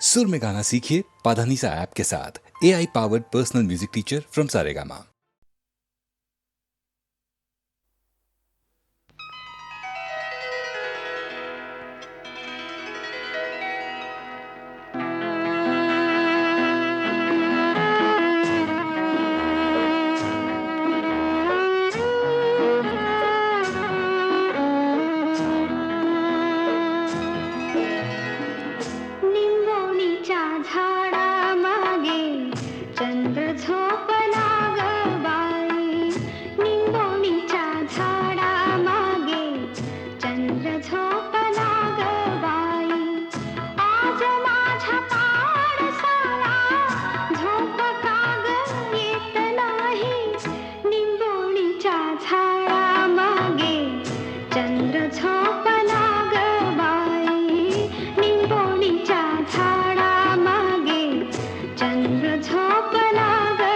सुर में गाना सीखिए पाधानीसा ऐप के साथ। AI powered personal music teacher from Saregama. निंबोणीच्या झाडामागे चंद्र झोपला ग बाई. निंबोणीच्या झाडामागे चंद्र झोपला ग बाई. आज माझ्या पाडसाला झोप का ग येत नाही. निंबोणीच्या झाडामागे चंद्र झोपला ग बाई. निंबोणीच्या झाडामागे चंद्र झोपला ग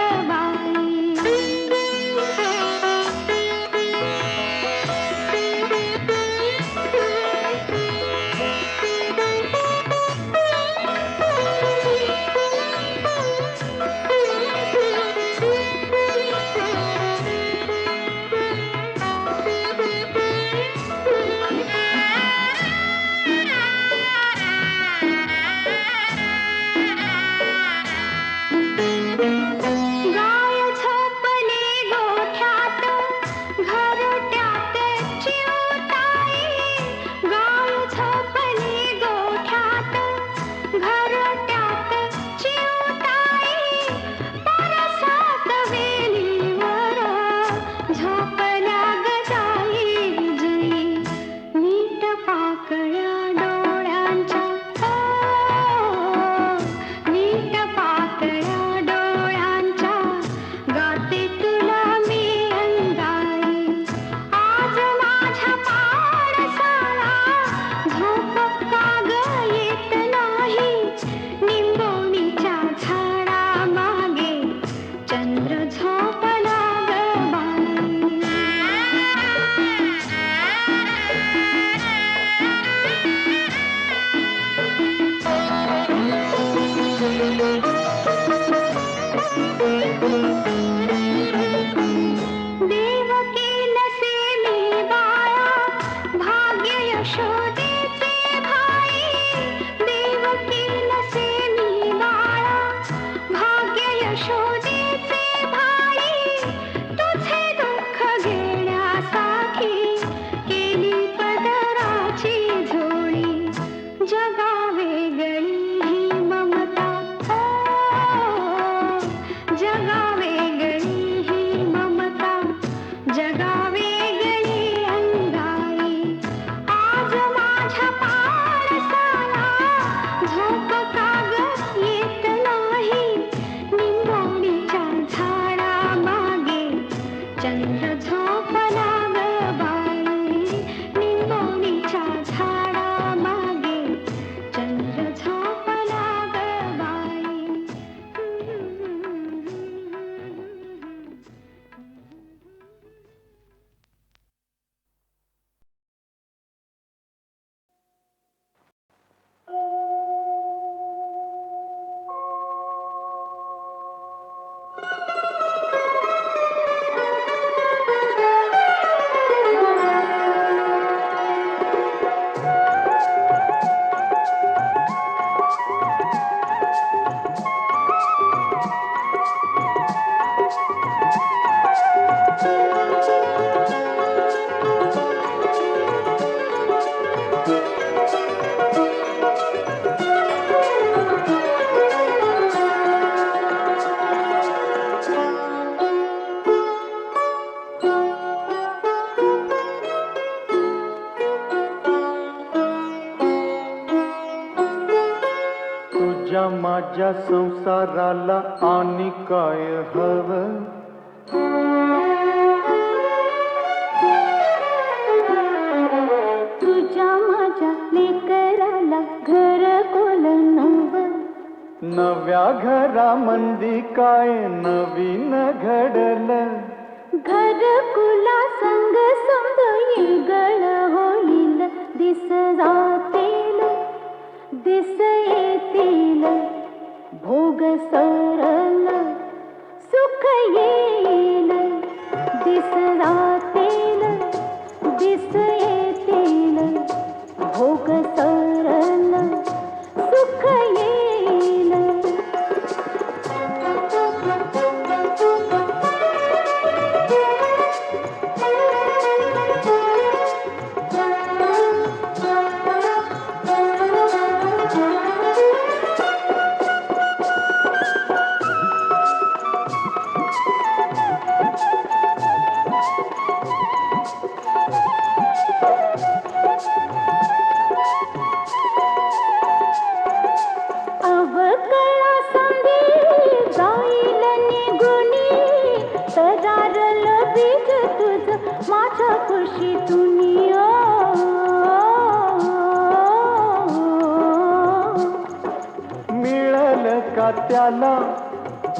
गाय झोपली गोठ्यात घरट्यात चिवताई. गाय झोपली गोठ्यात घरट्यात चिवताई. परसात वेलीवर झोपल्या ग जाई जुई. नीट पाकळ्या डोळ्यांच्या नीट पाकळ्या डोळ्यांच्या गाते तुला मी अंगाई. आज माझ्या पाडसाला झोप का ग येत नाही. निंबोणीच्या झाडामागे चंद्र झोपला ग देवकी नसे मी बाळा भाग्य यशोदेचे भाई. देवकी नसे मी बाळा भाग्य यशोदेचे भाई. तुझे दुःख घेण्यासाठी केली पदराची झोळी. जगा वेगळी ही ममता जगा वेगळी ही ममता. जगा वेगळी अंगाई. आज माझ्या पाडसाला झोप का ग येत नाही. निंबोणीच्या झाडामागे चंद्र झोपला ग बाई. निंबोणीच्या झाडामागे चंद्र झोपला ग बाई. तुझ्या माझ्या संसाराला आणि काय हवं. तुझ्या माझ्या लेकराला घर कोल नव. नव्या घरामंदी काय नवीन घडलं. घरकुला संग समज येगळ होईल. दिस जातील दिस येतील सरल सुख येईल दिस जातील दिस येतील भोग सरल सुख येईल. अवकळा संधी जाईल निगुणी तरारल बीज तुझ माझ्या कुशीतून मिळल का त्याला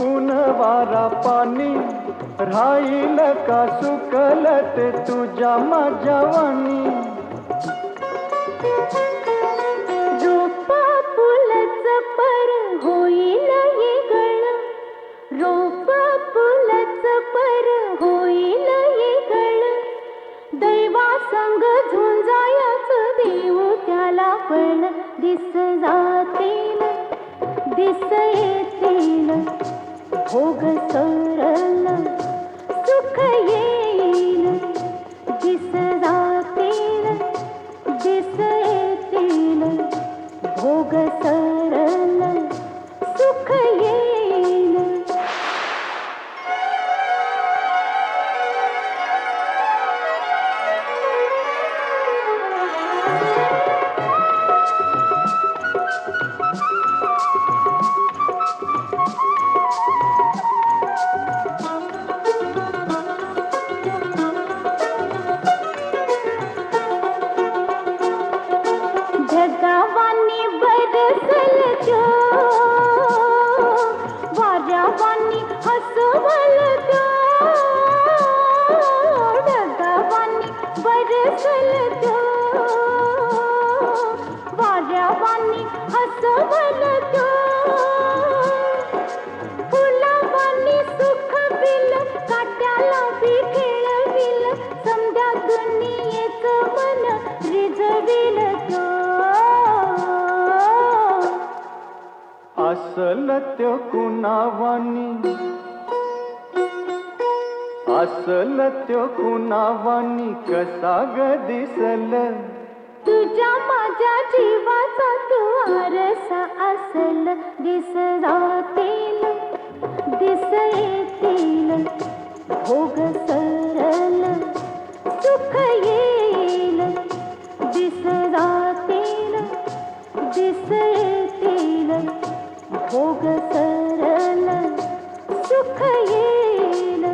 ऊन वारा पाणी राहील का सुकल ते तुझ्या माझ्या वाणी. रोप फुलच पर होईल येगळ रोप फुलच पर होईल येगळ दैवा संग झुंजायाच देऊ त्याला फळ दिस जातील दिस येतील भोग सरल सुख येईल दिस जातील दिस येतील भोग सरल सुख येईल. जगावानी बरसल त्यो वाऱ्यावानी हसवल त्यो जगावानी बरसल त्यो वाऱ्यावानी हसवल त्यो फुलावानी सुख बिल काट्याला बी खेळविल समद्या दुनियेचं मन रिजविल त्यो. असल त्यो कुणावानी असल त्यो कुणावानी कसा ग दिसल तुझ्या माझ्या जीवाचा तू आरसा असल दिस जातील दिस येतील भोग सरल सुख येईल दिस जातील दिस येतील भोग सरल सुख येईल.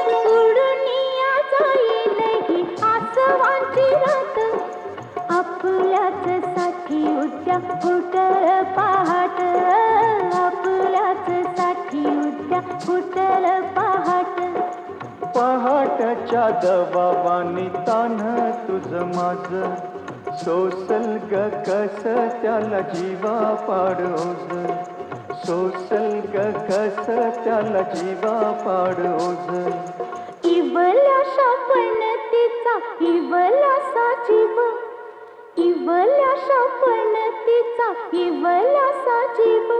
उडुनिया जाईल ही आसवांची रात आपल्याच साठी उद्या फुटल पहाट आपल्याच साठी उद्या फुटल पहाट. पहाटच्या दबावानी तान तुझ माझ सोसल ग कस त्याला जीवा पाडोज सोसल ग कस त्याला जीवा पाडोज. इवल्याशा पणतीचा इवल्यासा जीव इवल्याशा पणतीचा इवल्यासा जीव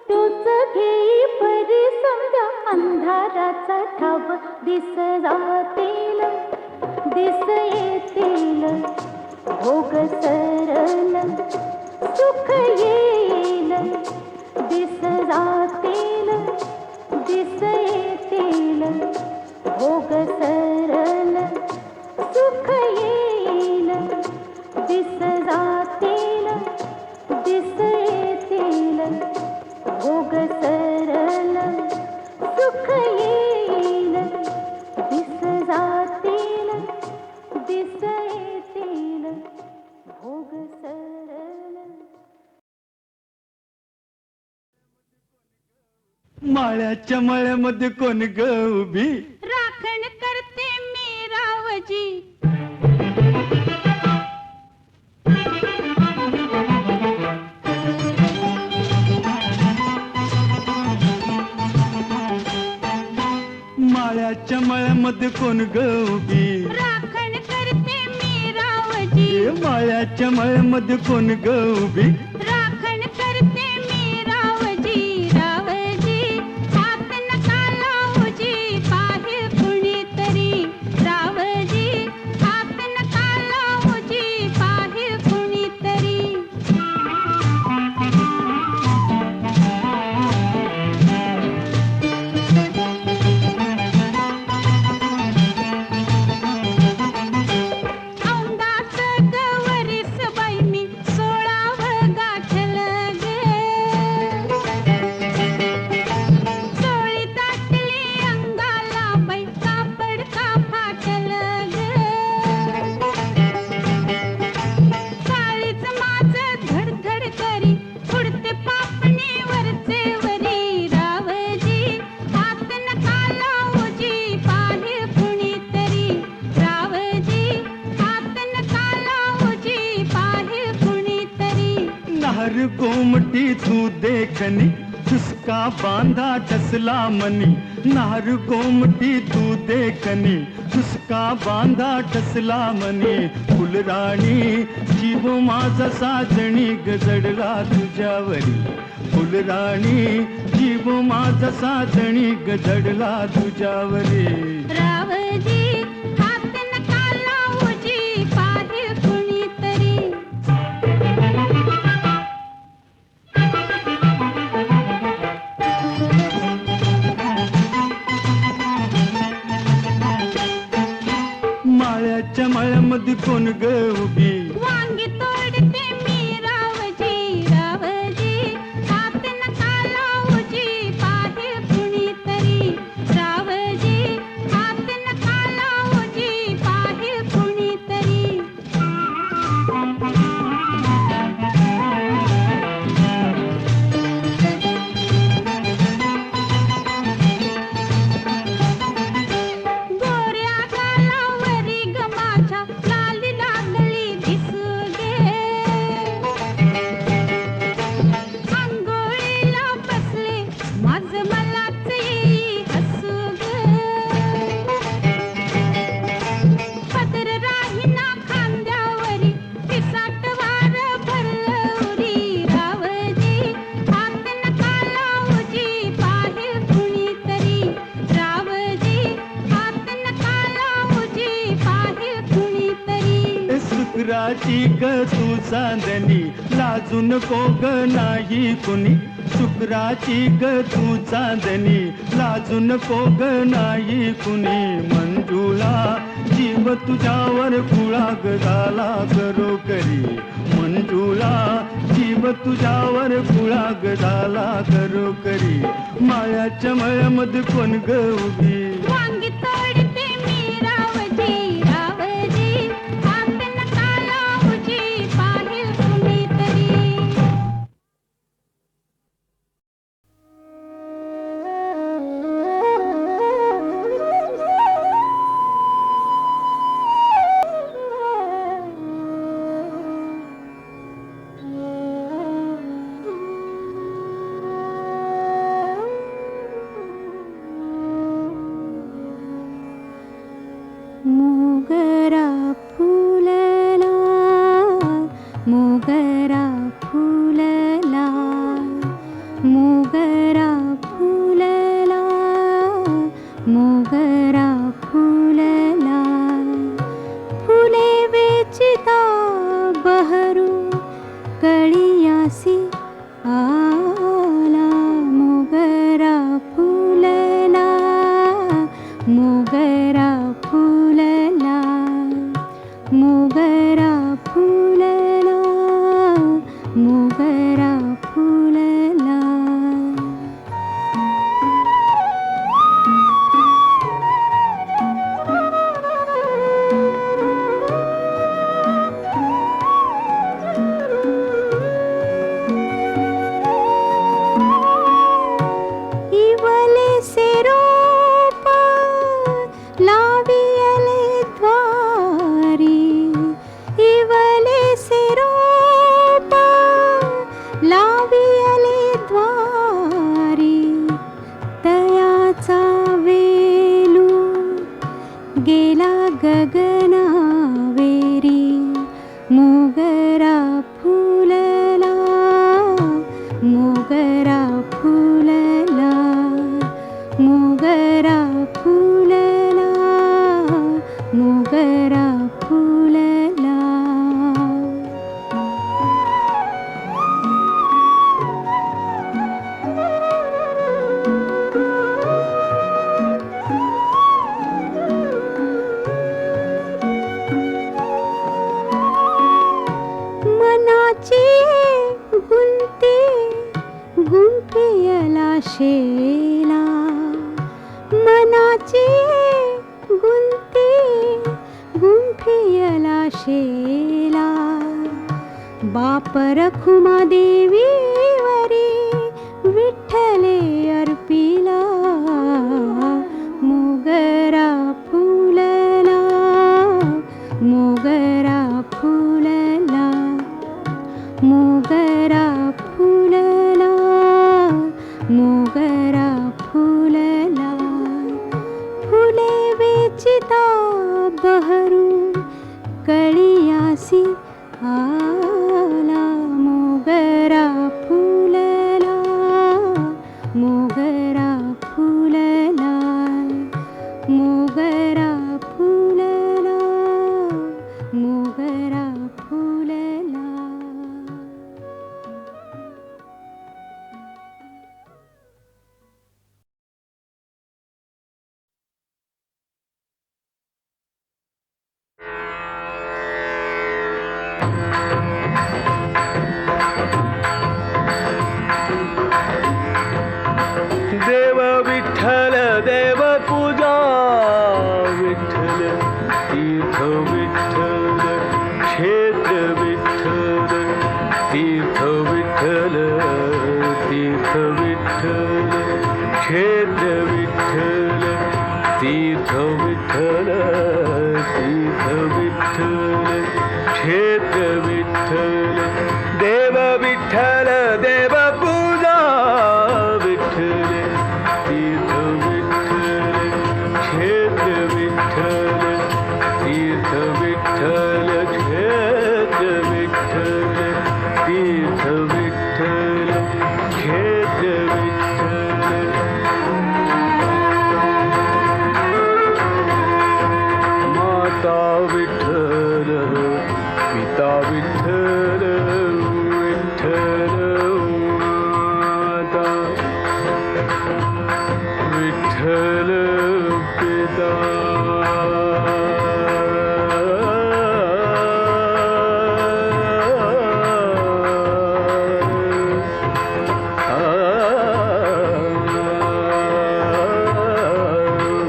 तोच घेई परी समजा अंधाराचा ठाव दिस जातील दिस येतील भोग सरल सुख येईल दिस जातील दिस येतील भोग सरल सुख येईल दिस जातील दिस येतील माळ्याच्या मळ्यामध्ये कोण ग उभी? राखण करते मी रावजी. माळ्याच्या मळ्यामध्ये कोण ग उभी? राखण करते मी रावजी. ए, माळ्याच्या मळ्यामध्ये कोण ग उभी? राखण करते मी रावजी. रावजी हात नका लावूजी, पाहे कुणीतरी. रावजी हात नका लावूजी, पाहे कुणीतरी. औंदाचं गवरीस बाई मी 16वं गाठलं ग. चोळी दाटली अंगाला बाई, कापड का फाटलं ग. काळीच माझं धडधड करी, उडते पापणी वरचे वरी. रावजी हात नका लावूजी, पाहे कुणीतरी. रावजी हात नका लावूजी, पाहे कुणीतरी. नार गोमटी तू देखनी, चुसका बांधा टसला मनी. नार गोमटी तू देखनी, चुसका बांधा टसला मनी. फुलराणी जीव माझा साजणी गजडला तुझ्यावरी. फुलराणी जीव माझा साजणी गजडला तुझ्यावरी. रावजी हात नका लावूजी, पाहे कुणीतरी. माळ्याच्या मळ्यामध्ये कोण ग उभी? वांगी तोडते मी रावजी. रावजी हात नका लावूजी, पाहे कुणीतरी. रावजी हात नका लावूजी, पाहे कुणीतरी. गोऱ्या गालावरी ग माझ्या लाली लागली दिसू गे. अंघोळीला बसले माझं मलाच येई हसू ग. पदर राहीना खांद्यावरी, पिसाट वार भरलं उरी. रावजी हात नका लावूजी, पाहे कुणीतरी. रावजी हात नका लावूजी, पाहे कुणीतरी. शुक्राची ग तू चांदणी, लाजू नको ग नाही कुणी. शुक्राची ग तू चांदणी, लाजू नको ग नाही कुणी. मंजुळा जीव तुझ्यावर कुळा ग झाला करो करी. मंजुळा जीव तुझ्यावर कुळा ग झाला करो करी. माळ्याच्या मळ्यामध्ये कोण ग उभी? वांगी तोडते मी रावजी. रावजी हात नका लावूजी, पाहे कुणीतरी. मोगरा फुलला, मोगरा फुलला, मोगरा फुलला, मोगरा फुलला. फुले वेचिता बहरू, कळियासी आला. मोगरा फुलला, मोगरा फुलला, मोगरा फुलला, मोगरा फुलला. शेला मनाची गुंती गुंफियला शेला बाप रखुमा देवीवरी विठ्ठले अर्पिला मोगरा फुलला मोगरा फुलला मोगरा फुलला मोगरा फुलला फुले वेचिता बहरू कळियासी आला मोगरा फुलला मोगरा फुलला मोगरा फुलला मोगरा फुलला. देव विठ्ठल देव पूजा विठ्ठल तीर्थ विठ्ठल क्षेत्र विठ्ठल तीर्थ विठ्ठल तीर्थ विठ्ठल क्षेत्र विठ्ठल तीर्थ विठ्ठल तीर्थ विठ्ठल क्षेत्र विठ्ठल देव विठ्ठल देव पूजा विठ्ठल तीर्थ विठ्ठल क्षेत्र विठ्ठल तीर्थ विठ्ठल क्षेत्र विठ्ठल तीर्थ विठ्ठल क्षेत्र विठ्ठल. माता विठ्ठल पिता विठ्ठल विठ्ठल माता विठ्ठल पिता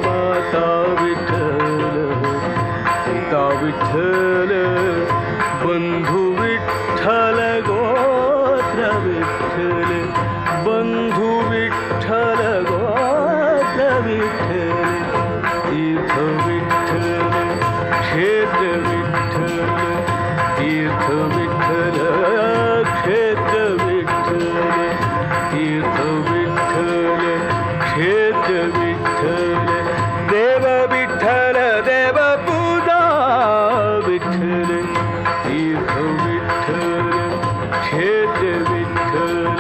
माता विठ्ठल पिता विठ्ठल बंधू विठ्ठल गोत्र विठ्ठल बंधू विठ्ठल गोत्र विठ्ठल तीर्थ विठ्ठल क्षेत्र विठ्ठल तीर्थ विठ्ठल क्षेत्र विठ्ठल तीर्थ विठ्ठल क्षेत्र विठ्ठल देव विठ्ठल देव पूजा विठ्ठल तीर्थ विठ्ठल क्षेत्र विठ्ठल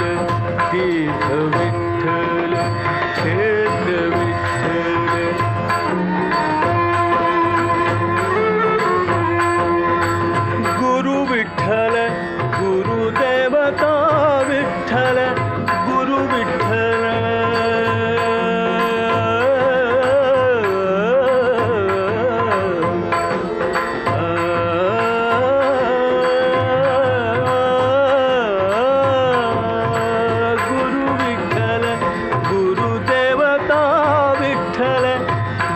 तीर्थ विठ्ठल क्षेत्र विठ्ठल. गुरु विठ्ठल गुरुदेवता विठ्ठल गुरु विठ्ठल गुरु विठ्ठल गुरुदेवता विठ्ठल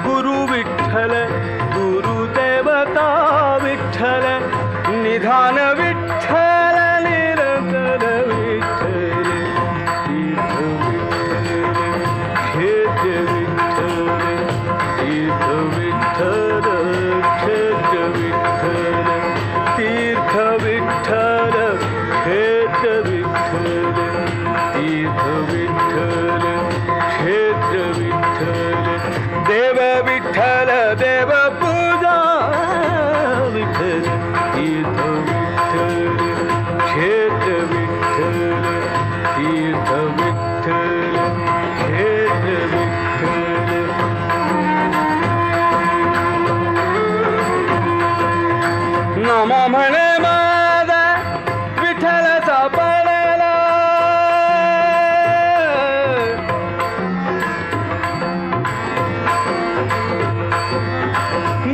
गुरु विठ्ठल गुरुदेवता विठ्ठल निधान विठ्ठल निरंतर विठ्ठल तीर्थ विठ्ठल क्षेत्र विठ्ठल तीर्थ विठ्ठल क्षेत्र विठ्ठल तीर्थ विठ्ठल क्षेत्र विठ्ठल तीर्थ विठ्ठल क्षेत्र विठ्ठल देव विठ्ठल देव पूजा विठ्ठल तीर्थ विठ्ठल क्षेत्र विठ्ठल तीर्थ विठ्ठल क्षेत्र विठ्ठल. नामा म्हणे माझा विठ्ठल सापडला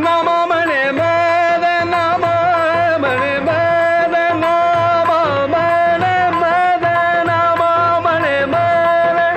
नामा म्हणे माझा नामा म्हणे माझा नामा म्हणे माझा नामा म्हणे माझा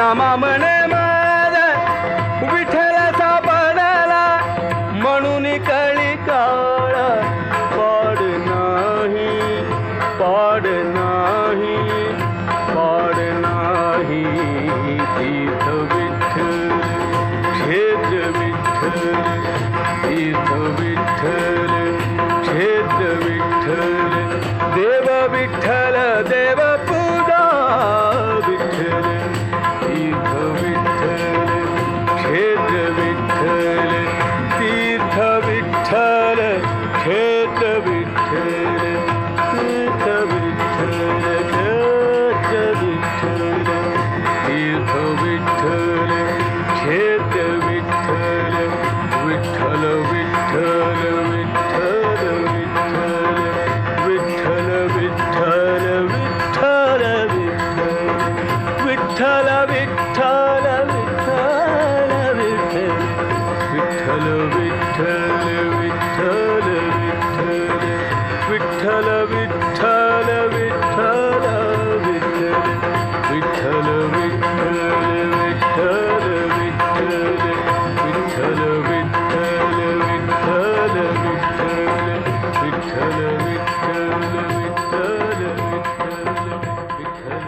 नामा म्हणे माझा विठ्ठल सापडला म्हणून कळी काळा पाड नाही पाड नाही पाड नाही तीर्थ विठ्ठल क्षेत्र विठ्ठल तीर्थ विठ्ठल क्षेत्र विठ्ठल देव विठ्ठल देव पूजा विठ्ठल तीर्थ विठ्ठल क्षेत्र विठ्ठल तीर्थ विठ्ठल क्षेत्र विठ्ठल तीर्थ विठ्ठल क्षेत्र विठ्ठल तीर्थ विठ्ठल क्षेत्र विठ्ठल विठ्ठल विठ्ठल विठ्ठल विठ्ठल विठ्ठल विठ्ठल विठ्ठल विठ्ठल विठ्ठल विठ्ठल विठ्ठल विठ्ठल विठ्ठल विठ्ठल विठ्ठल विठ्ठल विठ्ठल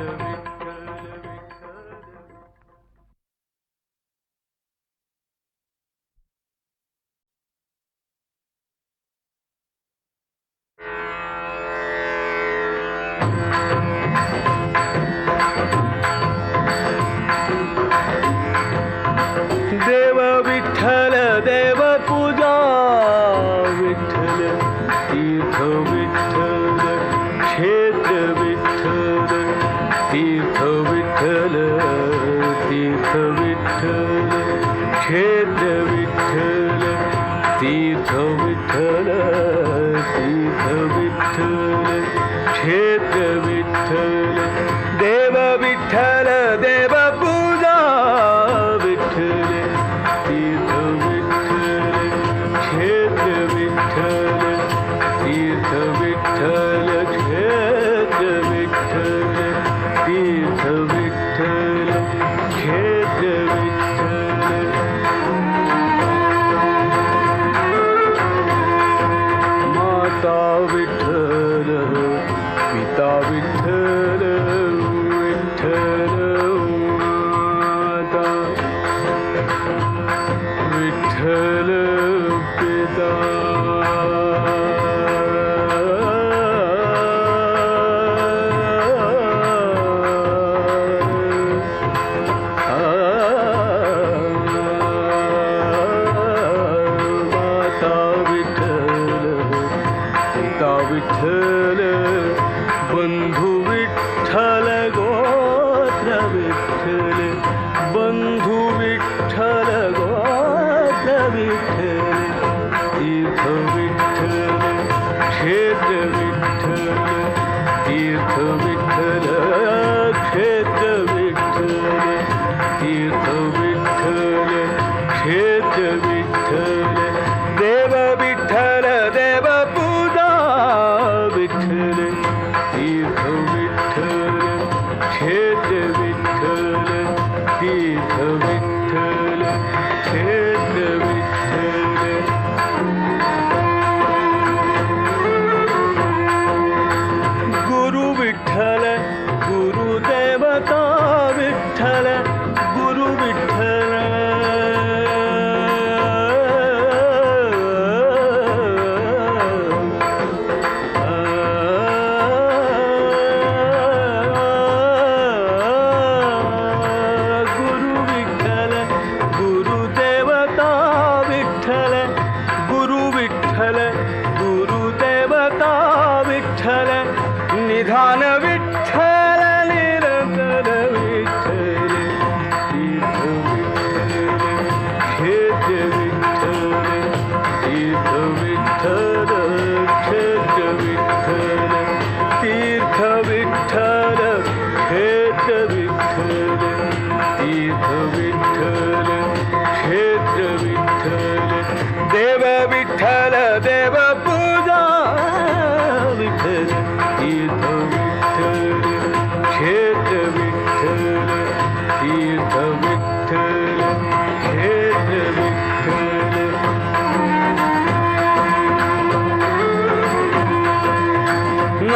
देव विठ्ठल देव पूजा विठ्ठल तीर्थ विठ्ठल क्षेत्र विठ्ठल तीर्थ विठ्ठल तीर्थ विठ्ठल क्षेत्र विठ्ठल तीर्थ विठ्ठल तीर्थ विठ्ठल क्षेत्र विठ्ठल देव विठ्ठल देव पूजा विठ्ठल तीर्थ विठ्ठल क्षेत्र विठ्ठल तीर्थ विठ्ठल क्षेत्र विठ्ठल तीर्थ विठ्ठल क्षेत्र विठ्ठल माता विठ्ठल पिता विठ्ठल विठ्ठल माता विठ्ठल पिता माता विठ्ठल पिता विठ्ठल बंधू विठ्ठल गोत्र विठ्ठल बंधू विठ्ठल गोत्र विठ्ठल तीर्थ विठ्ठल क्षेत्र विठ्ठल तीर्थ विठ्ठल क्षेत्र विठ्ठल तीर्थ विठ्ठल क्षेत्र विठ्ठल देव विठ्ठल देव पूजा विठ्ठल तीर्थ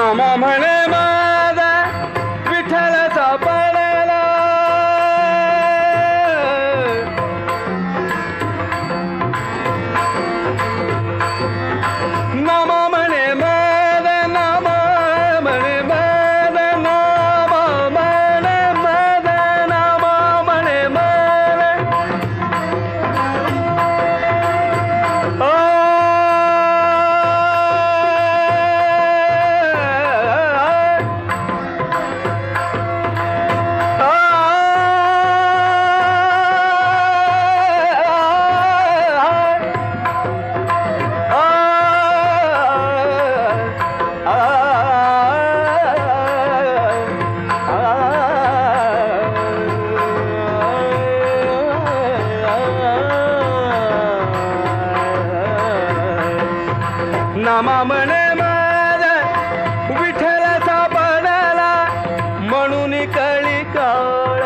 नाम म्हणे माझा विठ्ठलाचा पडला नाम म्हणे माझा नाम म्हणे माझा नाम म्हणे माझा नाम म्हणे माझा नामा म्हणे माझा विठ्ठलाचा पडला म्हणून कळी काळ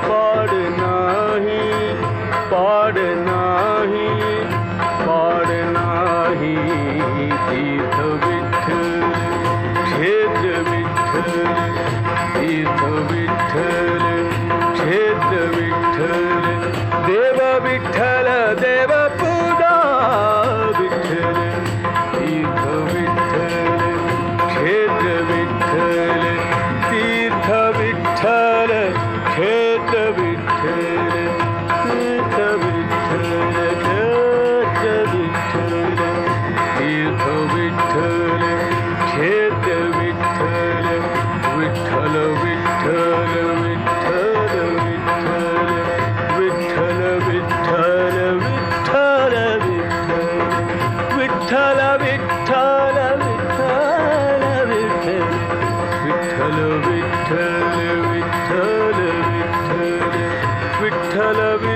पाड नाही पाड नाही पाड नाही तीर्थ विठ्ठल क्षेत्र विठ्ठल तीर्थ विठ्ठल क्षेत्र विठ्ठल देव विठ्ठल देव पूजा विठ्ठल तीर्थ विठ्ठल क्षेत्र विठ्ठल तीर्थ विठ्ठल क्षेत्र विठ्ठल तीर्थ विठ्ठल क्षेत्र विठ्ठल तीर्थ विठ्ठल क्षेत्र विठ्ठल विठ्ठल विठ्ठल विठ्ठल विठ्ठल विठ्ठल विठ्ठल विठ्ठल विठ्ठल विठ्ठल विठ्ठल विठ्ठल विठ्ठल विठ्ठल विठ्ठल विठ्ठल